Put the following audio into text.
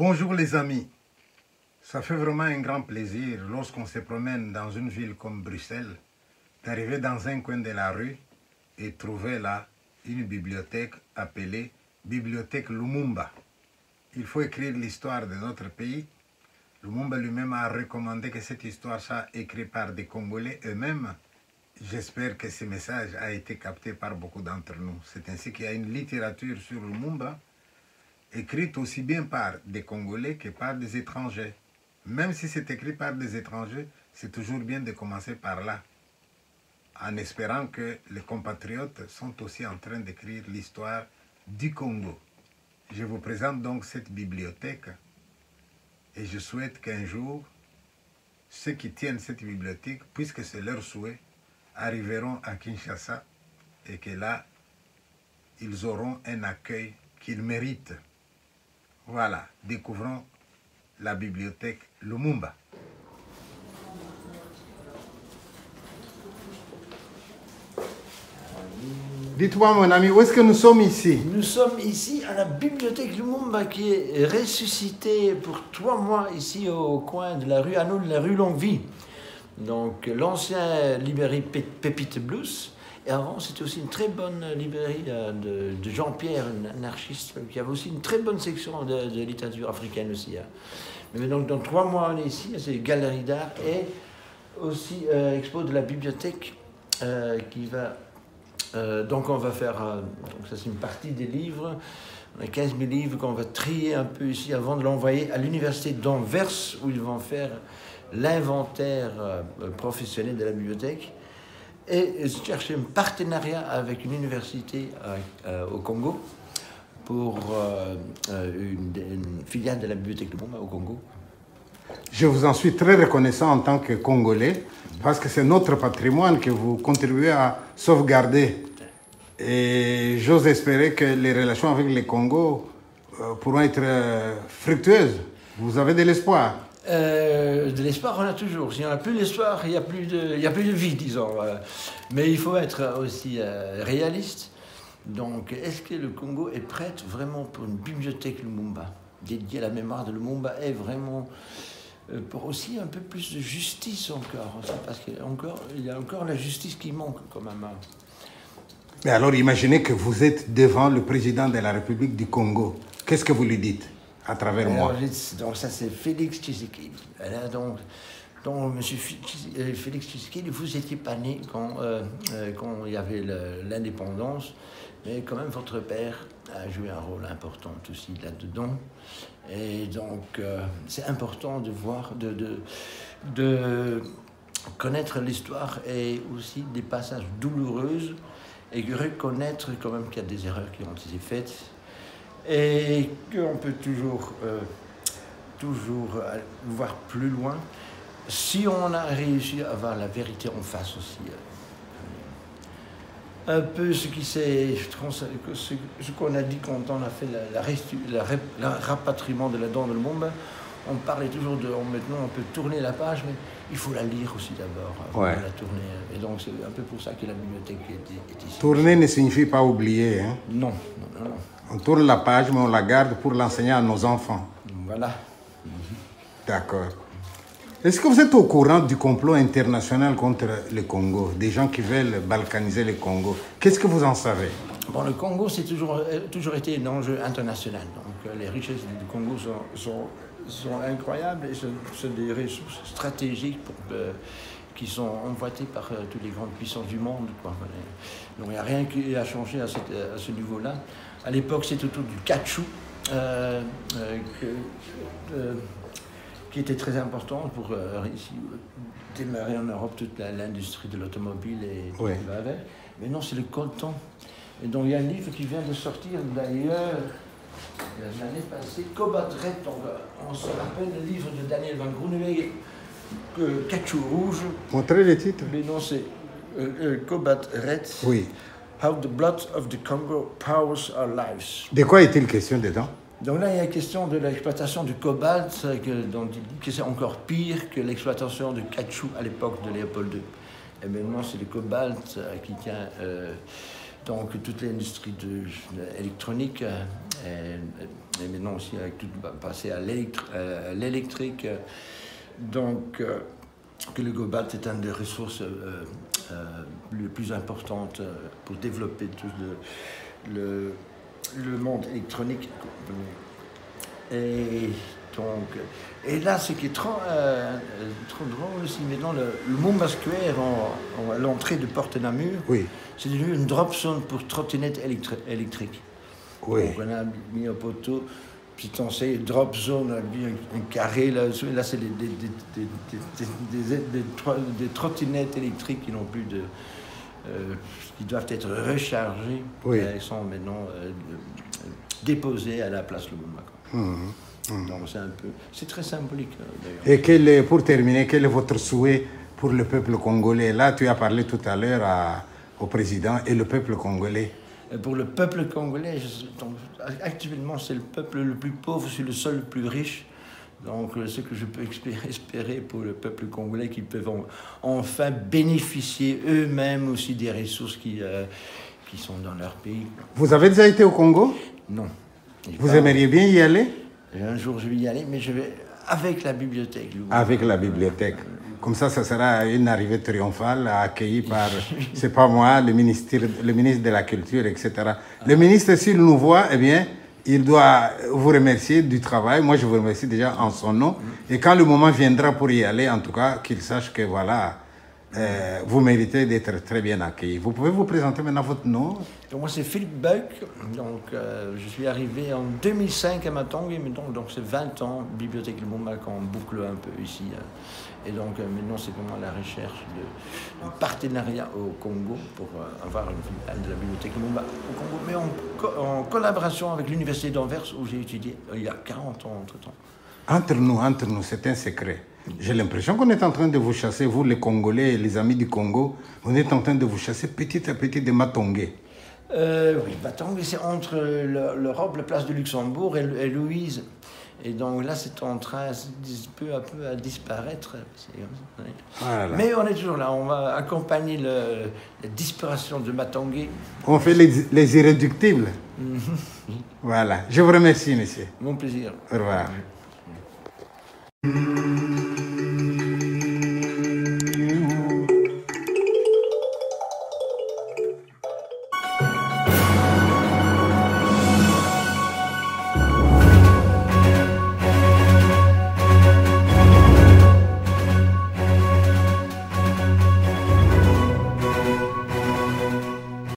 Bonjour les amis, ça fait vraiment un grand plaisir lorsqu'on se promène dans une ville comme Bruxelles, d'arriver dans un coin de la rue et trouver là une bibliothèque appelée Bibliothèque Lumumba. Il faut écrire l'histoire de notre pays. Lumumba lui-même a recommandé que cette histoire soit écrite par des Congolais eux-mêmes. J'espère que ce message a été capté par beaucoup d'entre nous. C'est ainsi qu'il y a une littérature sur Lumumba, écrite aussi bien par des Congolais que par des étrangers. Même si c'est écrit par des étrangers, c'est toujours bien de commencer par là, en espérant que les compatriotes sont aussi en train d'écrire l'histoire du Congo. Je vous présente donc cette bibliothèque et je souhaite qu'un jour, ceux qui tiennent cette bibliothèque, puisque c'est leur souhait, arriveront à Kinshasa et que là, ils auront un accueil qu'ils méritent. Voilà, découvrons la bibliothèque Lumumba. Dites-moi mon ami, où est-ce que nous sommes ici? Nous sommes ici à la bibliothèque Lumumba qui est ressuscitée pour 3 mois ici au coin de la rue Hanou, de la rue Longue-Vie. Donc l'ancien librairie Pépite Blues. Et avant, c'était aussi une très bonne librairie de Jean-Pierre, un anarchiste, qui avait aussi une très bonne section de littérature africaine aussi. Mais donc, dans 3 mois, on est ici, c'est galerie d'art et aussi expo de la bibliothèque qui va... donc on va faire... donc ça, c'est une partie des livres. On a 15 000 livres qu'on va trier un peu ici avant de l'envoyer à l'université d'Anvers, où ils vont faire l'inventaire professionnel de la bibliothèque. Et chercher un partenariat avec une université au Congo pour une filiale de la bibliothèque Lumumba au Congo. Je vous en suis très reconnaissant en tant que Congolais, parce que c'est notre patrimoine que vous contribuez à sauvegarder. Et j'ose espérer que les relations avec le Congo pourront être fructueuses. Vous avez de l'espoir? De l'espoir, on a toujours. Si on n'a plus l'espoir, il n'y a plus de vie, disons. Mais il faut être aussi réaliste. Donc, est-ce que le Congo est prêt vraiment pour une bibliothèque Lumumba, dédiée à la mémoire de Lumumba, et vraiment pour aussi un peu plus de justice encore, parce qu'il y a encore la justice qui manque quand même. Mais alors, imaginez que vous êtes devant le président de la République du Congo. Qu'est-ce que vous lui dites à travers moi? Donc ça, c'est Félix Tshisekedi. Donc monsieur Félix Tshisekedi, vous n'étiez pas né quand il y avait l'indépendance, mais quand même votre père a joué un rôle important aussi là-dedans. Et donc c'est important de voir, de connaître l'histoire et aussi des passages douloureux et reconnaître quand même qu'il y a des erreurs qui ont été faites. Et qu'on peut toujours voir plus loin si on a réussi à avoir la vérité en face aussi. Un peu ce qu'on a dit quand on a fait le rapatriement de la dent de Lumumba. On parlait toujours maintenant on peut tourner la page, mais il faut la lire aussi d'abord, ouais. La tourner. Et donc c'est un peu pour ça que la bibliothèque est ici. Tourner ne signifie pas oublier, hein? Non. On tourne la page, mais on la garde pour l'enseigner à nos enfants. Voilà. D'accord. Est-ce que vous êtes au courant du complot international contre le Congo, des gens qui veulent balkaniser le Congo? Qu'est-ce que vous en savez? Bon, le Congo, c'est toujours été un enjeu international. Donc, les richesses du Congo sont incroyables et sont des ressources stratégiques qui sont emboîtées par toutes les grandes puissances du monde, quoi. Donc, il n'y a rien qui a changé à ce niveau-là. À l'époque, c'était autour du caoutchouc qui était très important pour démarrer en Europe toute l'industrie de l'automobile et tout ce qui va avec. Mais non, c'est le coltan. Et donc, il y a un livre qui vient de sortir d'ailleurs l'année passée, Cobalt Red. On se rappelle le livre de Daniel Van Groenewegen, Caoutchouc rouge. Montrez le titre. Mais non, c'est Cobalt Red. Oui. How the blood of the Congo powers our lives. De quoi est-il question dedans? Donc là, il y a la question de l'exploitation du cobalt, dont il dit que c'est encore pire que l'exploitation du caoutchouc à l'époque de Léopold II. Et maintenant, c'est le cobalt qui tient Donc toute l'industrie électronique et maintenant aussi avec tout passé à l'électrique. Donc que le cobalt est une des ressources les plus importantes pour développer tout le monde électronique. Et donc, et là, ce qui est trop drôle aussi, maintenant, le Montbascuaire, à l'entrée de Porte-Namur, Oui. c'est devenu une drop zone pour trottinettes électriques. Oui. Donc, on a mis un poteau, puis on sait, drop zone, on a mis un carré, là c'est des trottinettes électriques qui n'ont plus de... qui doivent être rechargées. Oui. Elles sont maintenant déposées à la place Lumumba. Donc c'est très symbolique d'ailleurs. Et pour terminer, quel est votre souhait pour le peuple congolais? Là, tu as parlé tout à l'heure au président et le peuple congolais. Pour le peuple congolais, actuellement, c'est le peuple le plus pauvre, c'est le seul le plus riche. Donc, ce que je peux espérer pour le peuple congolais, qu'ils peuvent enfin bénéficier eux-mêmes aussi des ressources qui sont dans leur pays. Vous avez déjà été au Congo? Non. Vous aimeriez bien y aller? Un jour, je vais y aller, mais je vais avec la bibliothèque. Avec la bibliothèque. Comme ça sera une arrivée triomphale accueillie par, c'est pas moi, le ministre de la Culture, etc. Le ministre, s'il nous voit, eh bien, il doit vous remercier du travail. Moi, je vous remercie déjà en son nom. Et quand le moment viendra pour y aller, en tout cas, qu'il sache que voilà, vous méritez d'être très bien accueilli. Vous pouvez vous présenter maintenant votre nom? Donc, moi, c'est Philippe Buck. Donc, je suis arrivé en 2005 à Matongé. Donc, c'est 20 ans, Bibliothèque Lumumba, qu'on boucle un peu ici. Et donc, maintenant, c'est vraiment la recherche d'un partenariat au Congo pour avoir une filiale de la Bibliothèque Lumumba au Congo, mais en collaboration avec l'Université d'Anvers, où j'ai étudié il y a 40 ans entre-temps. Entre nous, c'est un secret. J'ai l'impression qu'on est en train de vous chasser, vous les Congolais, les amis du Congo, on est en train de vous chasser petit à petit de Matongé. Oui, Matongé, c'est entre l'Europe, la place de Luxembourg et Louise. Et donc là, c'est en train peu à peu à disparaître. Voilà. Mais on est toujours là, on va accompagner la disparition de Matongé. On fait les irréductibles. Voilà. Je vous remercie, monsieur. Mon plaisir. Au revoir.